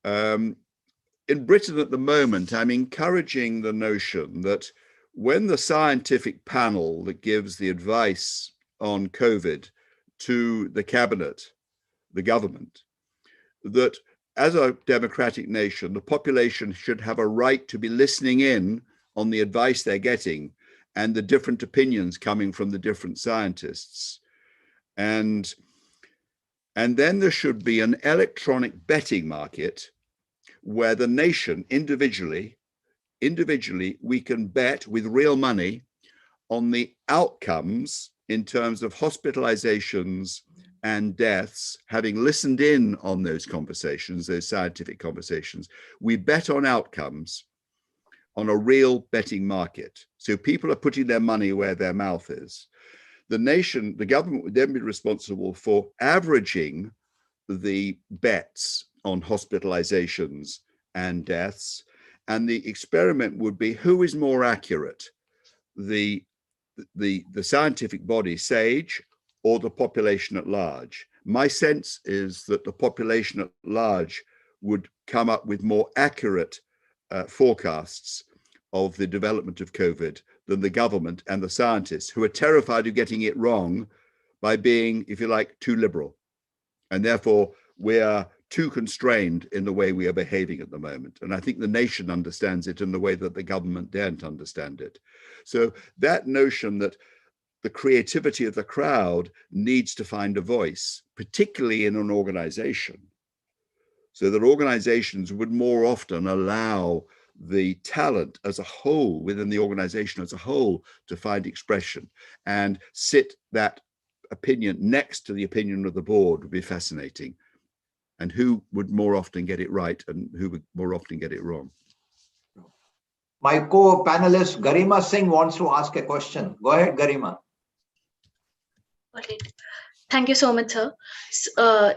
S6: In Britain at the moment, I'm encouraging the notion that when the scientific panel that gives the advice on COVID to the cabinet, the government, that as a democratic nation, the population should have a right to be listening in on the advice they're getting and the different opinions coming from the different scientists. And then there should be an electronic betting market where the nation individually, we can bet with real money on the outcomes in terms of hospitalizations and deaths. Having listened in on those conversations, those scientific conversations, we bet on outcomes on a real betting market. So people are putting their money where their mouth is. The nation, the government would then be responsible for averaging the bets on hospitalizations and deaths. And the experiment would be, who is more accurate? The scientific body, SAGE, or the population at large? My sense is that the population at large would come up with more accurate forecasts of the development of COVID than the government and the scientists, who are terrified of getting it wrong by being, if you like, too liberal. And therefore, we are too constrained in the way we are behaving at the moment. And I think the nation understands it in the way that the government daren't understand it. So that notion that the creativity of the crowd needs to find a voice, particularly in an organization, so that organizations would more often allow the talent as a whole, within the organization as a whole, to find expression, and sit that opinion next to the opinion of the board would be fascinating. And who would more often get it right and who would more often get it wrong?
S1: My co-panelist Garima Singh wants to ask a question. Go ahead, Garima.
S2: Thank you so much, sir.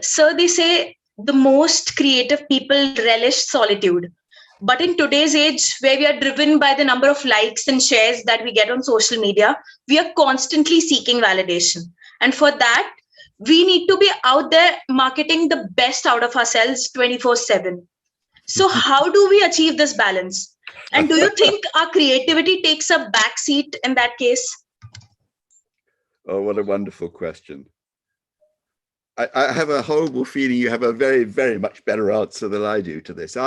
S2: Sir, they say the most creative people relish solitude. But in today's age, where we are driven by the number of likes and shares that we get on social media, we are constantly seeking validation. And for that, we need to be out there marketing the best out of ourselves 24/7. So how do we achieve this balance? And do you think our creativity takes a backseat in that case?
S6: Oh, what a wonderful question. I have a horrible feeling you have a very, very much better answer than I do to this.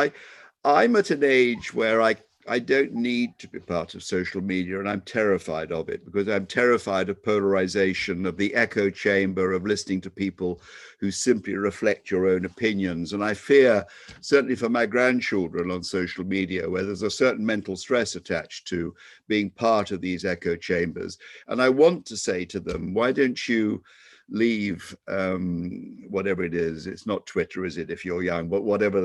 S6: I'm at an age where I don't need to be part of social media, and I'm terrified of it, because I'm terrified of polarization, of the echo chamber, of listening to people who simply reflect your own opinions. And I fear, certainly for my grandchildren on social media, where there's a certain mental stress attached to being part of these echo chambers. And I want to say to them, why don't you leave whatever it is, it's not Twitter, is it, if you're young, but whatever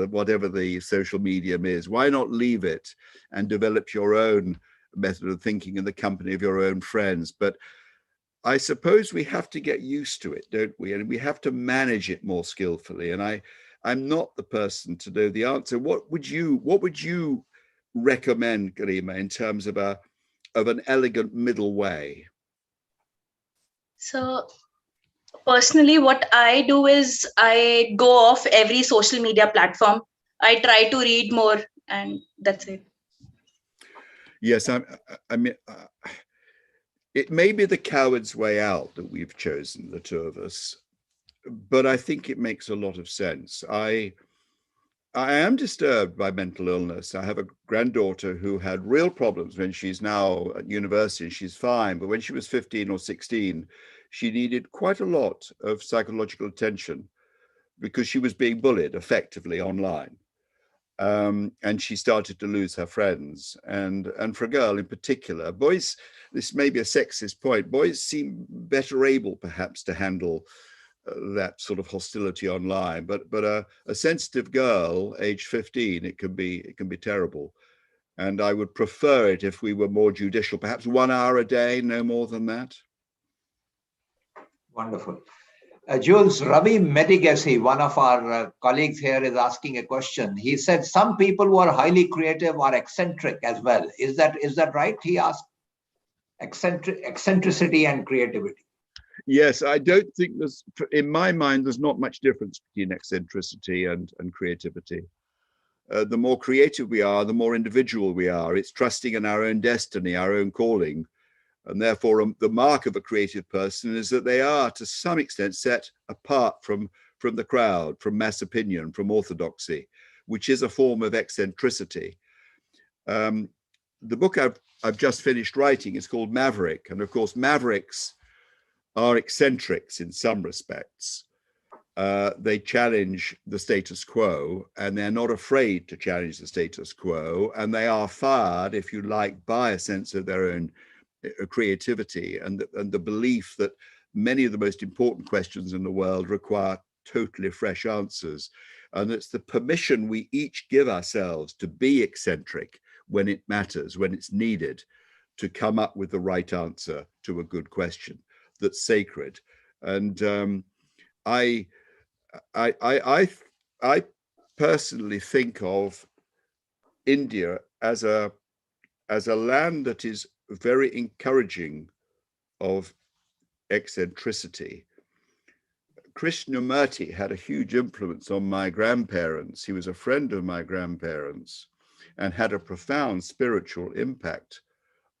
S6: the social medium is, why not leave it and develop your own method of thinking in the company of your own friends? But I suppose we have to get used to it, don't we? And we have to manage it more skillfully. And I'm not the person to know the answer. What would you recommend, Garima, in terms of an elegant middle way?
S2: So personally, what I do is I go off every social media platform. I try to read more, and that's it.
S6: Yes, I mean, it may be the coward's way out that we've chosen, the two of us, but I think it makes a lot of sense. I am disturbed by mental illness. I have a granddaughter who had real problems when she's now at university. She's fine, but when she was 15 or 16, she needed quite a lot of psychological attention because she was being bullied effectively online. And she started to lose her friends. And for a girl in particular, boys, this may be a sexist point, boys seem better able perhaps to handle that sort of hostility online, but a sensitive girl, age 15, it can be terrible. And I would prefer it if we were more judicial, perhaps 1 hour a day, no more than that.
S1: Wonderful. Jules, Ravi Medigasi, one of our colleagues here, is asking a question. He said some people who are highly creative are eccentric as well. Is that right? He asked. Eccentricity and creativity.
S6: Yes, I don't think in my mind, there's not much difference between eccentricity and creativity. The more creative we are, the more individual we are. It's trusting in our own destiny, our own calling. And therefore, the mark of a creative person is that they are, to some extent, set apart from the crowd, from mass opinion, from orthodoxy, which is a form of eccentricity. The book I've I've just finished writing. It's called Maverick. And of course, mavericks are eccentrics in some respects. They challenge the status quo, and they're not afraid to challenge the status quo. And they are fired, if you like, by a sense of their own creativity and the belief that many of the most important questions in the world require totally fresh answers. And it's the permission we each give ourselves to be eccentric when it matters, when it's needed, to come up with the right answer to a good question that's sacred. And I personally think of India as a land that is very encouraging of eccentricity. Krishnamurti had a huge influence on my grandparents. He was a friend of my grandparents and had a profound spiritual impact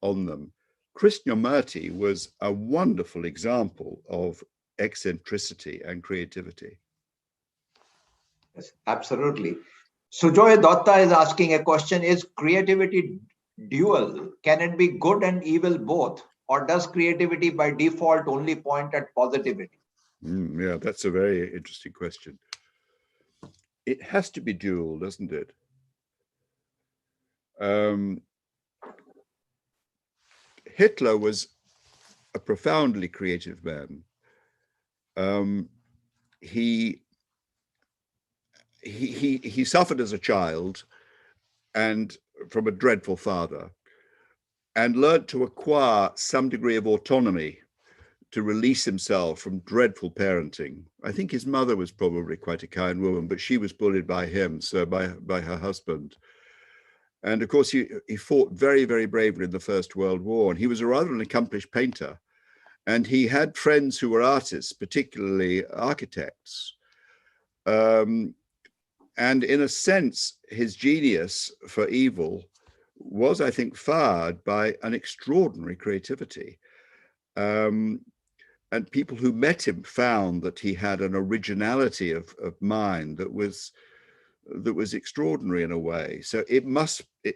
S6: on them. Krishnamurti was a wonderful example of eccentricity and creativity.
S1: Yes, absolutely. Sujoy Datta is asking a question: is creativity dual? Can it be good and evil both? Or does creativity by default only point at positivity?
S6: Yeah, that's a very interesting question. It has to be dual, doesn't it? Hitler was a profoundly creative man. He suffered as a child and from a dreadful father, and learned to acquire some degree of autonomy to release himself from dreadful parenting. I think his mother was probably quite a kind woman, but she was bullied by him, so by her husband. And of course, he fought very, very bravely in the First World War, and he was a rather an accomplished painter. And he had friends who were artists, particularly architects. And in a sense, his genius for evil was, I think, fired by an extraordinary creativity. And people who met him found that he had an originality of mind that was extraordinary in a way. So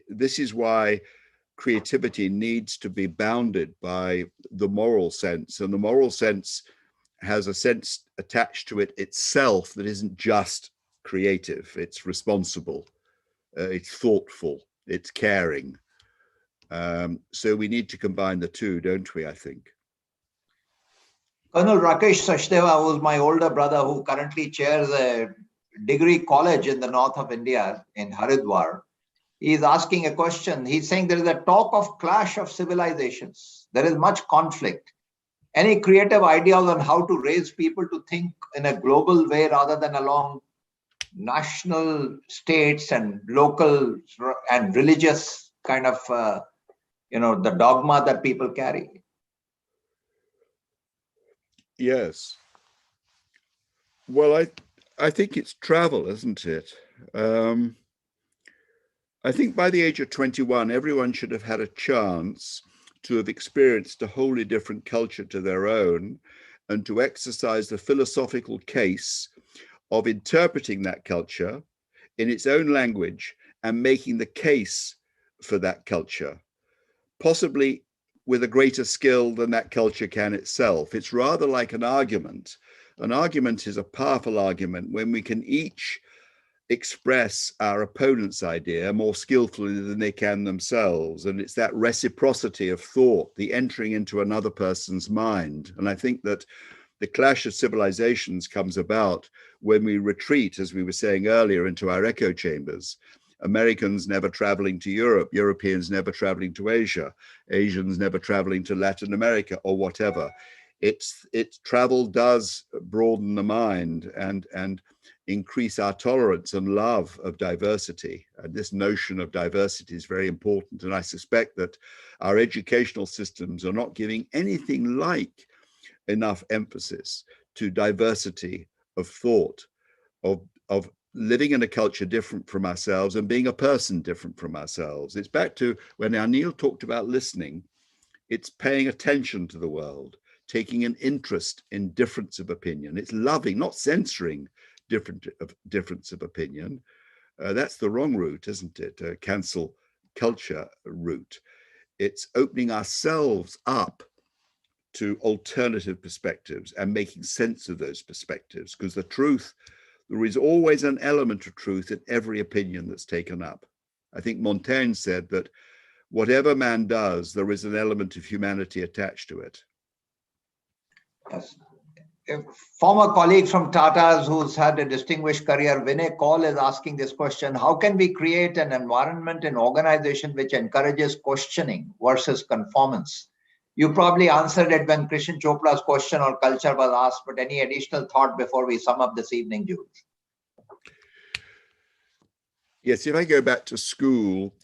S6: this is why creativity needs to be bounded by the moral sense, and the moral sense has a sense attached to it itself that isn't just creative. It's responsible, it's thoughtful, it's caring. So we need to combine the two, don't we, I think?
S1: Colonel Rakesh Sachdeva, who's my older brother, who currently chairs a degree college in the north of India, in Haridwar, he's asking a question. He's saying there is a talk of clash of civilizations. There is much conflict. Any creative ideas on how to raise people to think in a global way rather than along national states and local and religious kind of, the dogma that people carry?
S6: Yes. Well, I think it's travel, isn't it? I think by the age of 21, everyone should have had a chance to have experienced a wholly different culture to their own, and to exercise the philosophical case of interpreting that culture in its own language and making the case for that culture, possibly with a greater skill than that culture can itself. It's rather like an argument. An argument is a powerful argument when we can each express our opponent's idea more skillfully than they can themselves. And it's that reciprocity of thought, the entering into another person's mind. And I think that the clash of civilizations comes about when we retreat, as we were saying earlier, into our echo chambers. Americans never traveling to Europe, Europeans never traveling to Asia, Asians never traveling to Latin America or whatever. It's travel does broaden the mind and increase our tolerance and love of diversity. And this notion of diversity is very important. And I suspect that our educational systems are not giving anything like enough emphasis to diversity of thought, of living in a culture different from ourselves and being a person different from ourselves. It's back to when Neil talked about listening. It's paying attention to the world, taking an interest in difference of opinion. It's loving, not censoring difference of opinion. That's the wrong route, isn't it? Cancel culture route. It's opening ourselves up to alternative perspectives and making sense of those perspectives, because the truth, there is always an element of truth in every opinion that's taken up. I think Montaigne said that whatever man does, there is an element of humanity attached to it.
S1: Yes. A former colleague from Tata's who's had a distinguished career, Vinay Kaul, is asking this question: how can we create an environment in organization which encourages questioning versus conformance? You probably answered it when Krishan Chopra's question on culture was asked, but any additional thought before we sum up this evening, Jules?
S6: Yes, if I go back to school,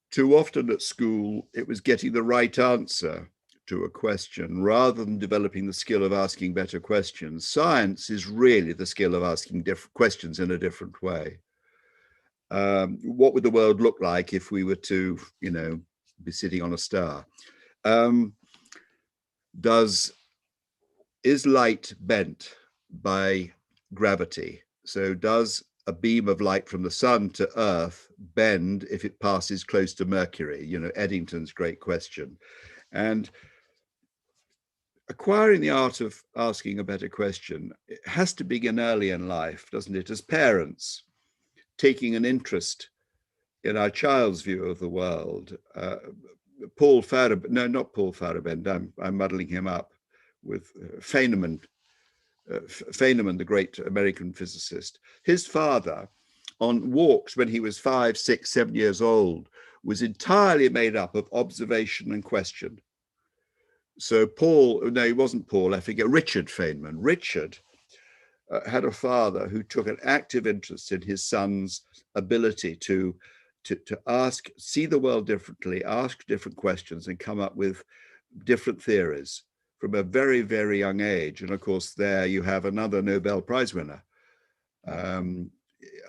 S6: too often at school, it was getting the right answer to a question rather than developing the skill of asking better questions. Science is really the skill of asking different questions in a different way. What would the world look like if we were to, be sitting on a star? Is light bent by gravity? So does a beam of light from the sun to Earth bend if it passes close to Mercury? Eddington's great question. And acquiring the art of asking a better question, it has to begin early in life, doesn't it? As parents, taking an interest in our child's view of the world. Paul Feyerabend, I'm muddling him up with Feynman, the great American physicist. His father, on walks when he was 5, 6, 7 years old, was entirely made up of observation and question. So he wasn't Paul, I forget, Richard Feynman. Richard had a father who took an active interest in his son's ability to see the world differently, ask different questions, and come up with different theories from a very, very young age. And of course, there you have another Nobel Prize winner. And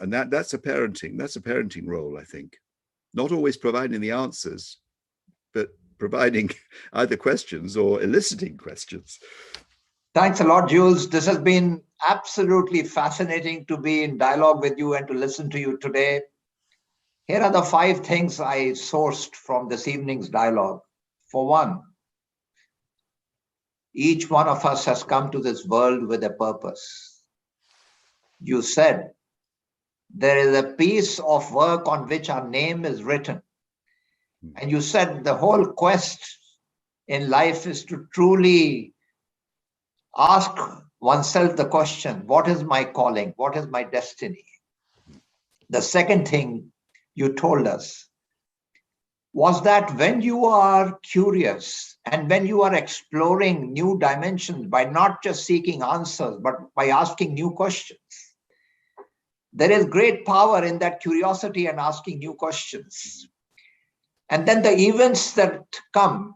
S6: that's a parenting role, I think. Not always providing the answers, but providing either questions or eliciting questions.
S1: Thanks a lot, Jules. This has been absolutely fascinating to be in dialogue with you and to listen to you today. Here are the 5 things I sourced from this evening's dialogue. For one, each one of us has come to this world with a purpose. You said there is a piece of work on which our name is written. And you said the whole quest in life is to truly ask oneself the question, what is my calling? What is my destiny? The second thing you told us was that when you are curious and when you are exploring new dimensions by not just seeking answers, but by asking new questions, there is great power in that curiosity and asking new questions. And then the events that come,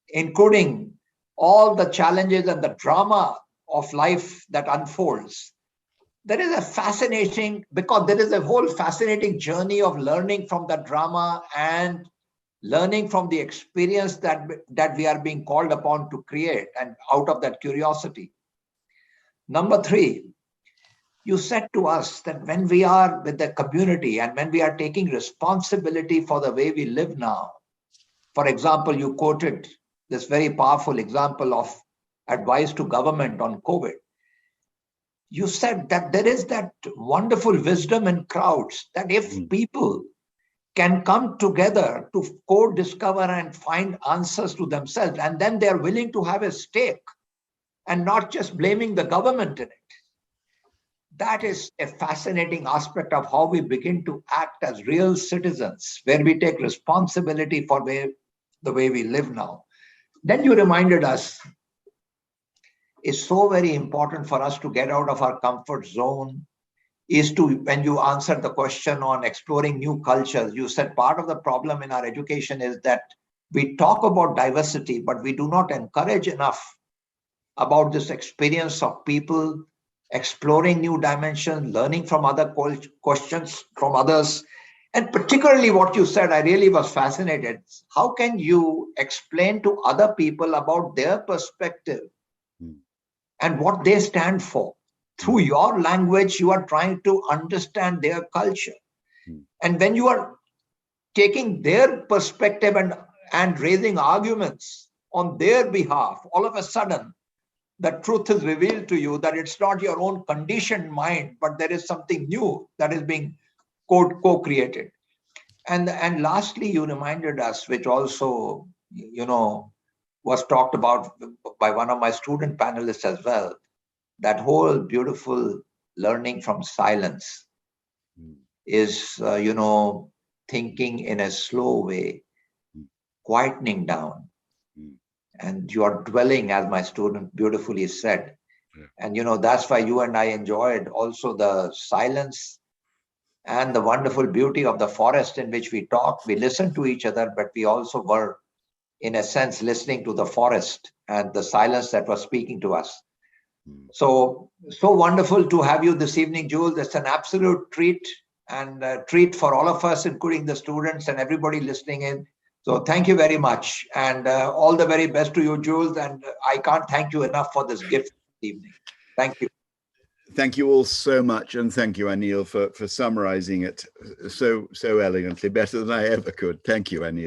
S1: including all the challenges and the drama of life that unfolds, there is a fascinating whole fascinating journey of learning from the drama and learning from the experience that we are being called upon to create, and out of that curiosity. Number 3, you said to us that when we are with the community and when we are taking responsibility for the way we live now, for example, you quoted this very powerful example of advice to government on COVID. You said that there is that wonderful wisdom in crowds, that if people can come together to co-discover and find answers to themselves, and then they're willing to have a stake and not just blaming the government in it. That is a fascinating aspect of how we begin to act as real citizens, where we take responsibility for the way we live now. Then you reminded us it's so very important for us to get out of our comfort zone, when you answered the question on exploring new cultures, you said part of the problem in our education is that we talk about diversity, but we do not encourage enough about this experience of people exploring new dimensions, learning from other questions from others. And particularly what you said, I really was fascinated. How can you explain to other people about their perspective and what they stand for? Through your language, you are trying to understand their culture. And when you are taking their perspective and raising arguments on their behalf, all of a sudden, the truth is revealed to you that it's not your own conditioned mind, but there is something new that is being co-created. And lastly, you reminded us, which also, was talked about by one of my student panelists as well, that whole beautiful learning from silence is, thinking in a slow way, quietening down. And you are dwelling, as my student beautifully said. And, that's why you and I enjoyed also the silence and the wonderful beauty of the forest in which we talked. We listened to each other, but we also were, in a sense, listening to the forest and the silence that was speaking to us. So wonderful to have you this evening, Jules. It's an absolute treat, and a treat for all of us, including the students and everybody listening in. So thank you very much, and all the very best to you, Jules. And I can't thank you enough for this gift this evening. Thank you.
S6: Thank you all so much, and thank you, Anil, for summarizing it so elegantly, better than I ever could. Thank you, Anil.